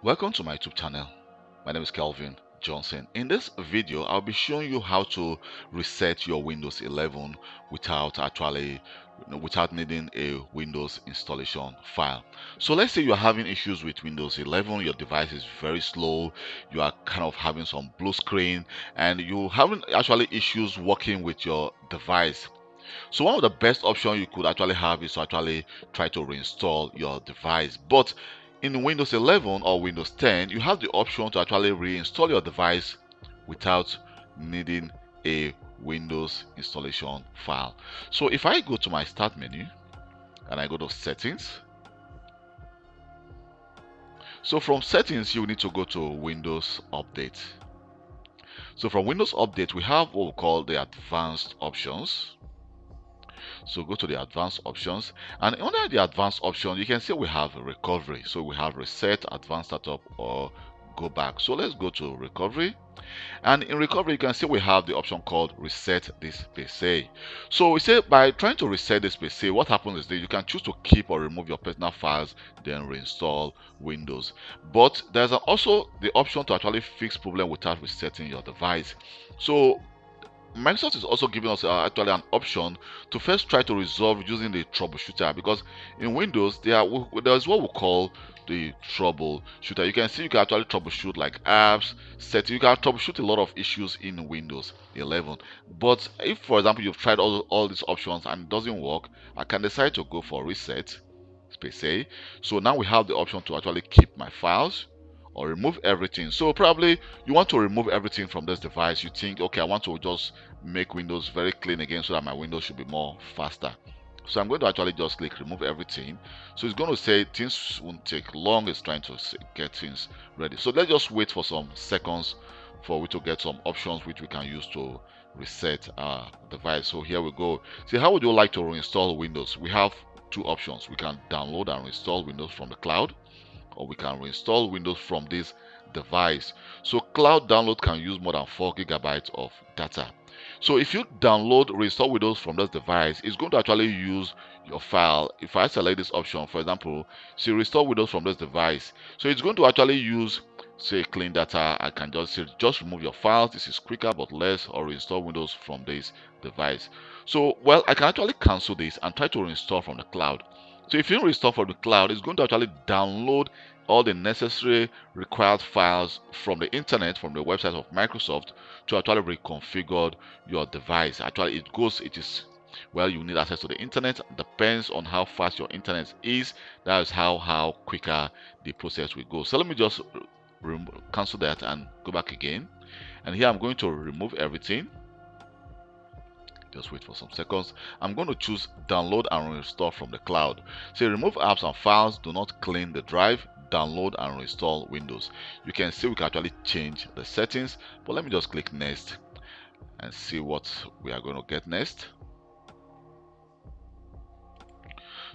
Welcome to my YouTube channel. My name is Kelvin Johnson. In this video, I'll be showing you how to reset your Windows 11 without needing a Windows installation file. So let's say you're having issues with Windows 11, your device is very slow, you are kind of having some blue screen, and you having actually issues working with your device. So one of the best options you could actually have is to actually try to reinstall your device. But in Windows 11 or Windows 10, you have the option to actually reinstall your device without needing a Windows installation file. So if I go to my Start menu and I go to Settings, so from Settings, you need to go to Windows Update. So from Windows Update, we have what we call the Advanced Options. So go to the advanced options, and under the advanced option you can see we have recovery. So we have reset, advanced startup, or go back. So let's go to recovery, and in recovery you can see we have the option called reset this PC. So we say by trying to reset this PC, what happens is that you can choose to keep or remove your personal files, then reinstall Windows. But there's also the option to actually fix problem without resetting your device. So Microsoft is also giving us actually an option to first try to resolve using the troubleshooter, because in Windows there's what we call the troubleshooter. You can see you can actually troubleshoot like apps, settings. You can troubleshoot a lot of issues in Windows 11. But if, for example, you've tried all these options and it doesn't work, I can decide to go for reset, PC. So now we have the option to actually keep my files or remove everything. So probably you want to remove everything from this device. You think, okay, I want to just make Windows very clean again so that my Windows should be more faster. So I'm going to actually just click remove everything. So it's going to say things won't take long. It's trying to get things ready. So let's just wait for some seconds for we to get some options which we can use to reset our device. So here we go. See, how would you like to reinstall Windows? We have two options. We can download and reinstall Windows from the cloud, or we can reinstall Windows from this device. So cloud download can use more than 4 GB of data. So if you download reinstall Windows from this device, it's going to actually use your file. If I select this option, for example, say restore Windows from this device, so it's going to actually use, say, clean data. I can just say just remove your files, this is quicker but less, or reinstall Windows from this device. So well, I can actually cancel this and try to reinstall from the cloud. So if you restore from the cloud, it's going to actually download all the necessary required files from the internet, from the website of Microsoft, to actually reconfigure your device. Actually, well, you need access to the internet. Depends on how fast your internet is. That is how quicker the process will go. So let me just cancel that and go back again. And here I'm going to remove everything. Just wait for some seconds. I'm going to choose download and restore from the cloud. Say remove apps and files, do not clean the drive, download and reinstall Windows. You can see we can actually change the settings, but let me just click next and see what we are going to get next.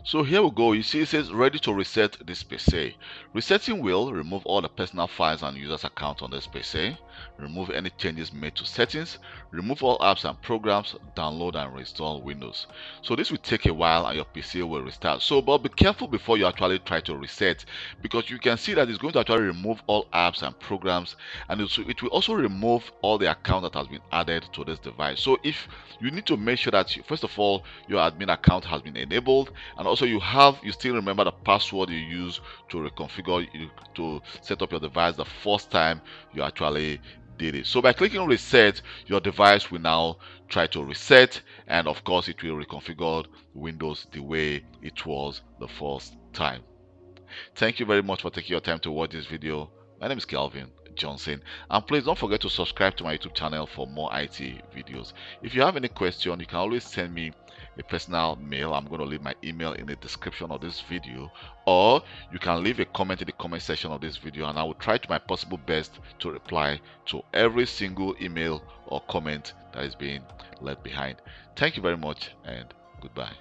So here we go. You see it says ready to reset this PC. Resetting will remove all the personal files and users account on this PC, remove any changes made to settings, remove all apps and programs, download and reinstall Windows. So this will take a while and your PC will restart. So but be careful before you actually try to reset, because you can see that it's going to actually remove all apps and programs, and it will also remove all the account that has been added to this device. So if you need to make sure that first of all your admin account has been enabled, and also you still remember the password you use to reconfigure, to set up your device the first time you actually did it. So by clicking reset, your device will now try to reset, and of course it will reconfigure Windows the way it was the first time. Thank you very much for taking your time to watch this video. My name is Kelvin Johnson, and please don't forget to subscribe to my YouTube channel for more IT videos. If you have any question, you can always send me a personal mail. I'm going to leave my email in the description of this video, or you can leave a comment in the comment section of this video, and I will try to my possible best to reply to every single email or comment that is being left behind. Thank you very much, and goodbye.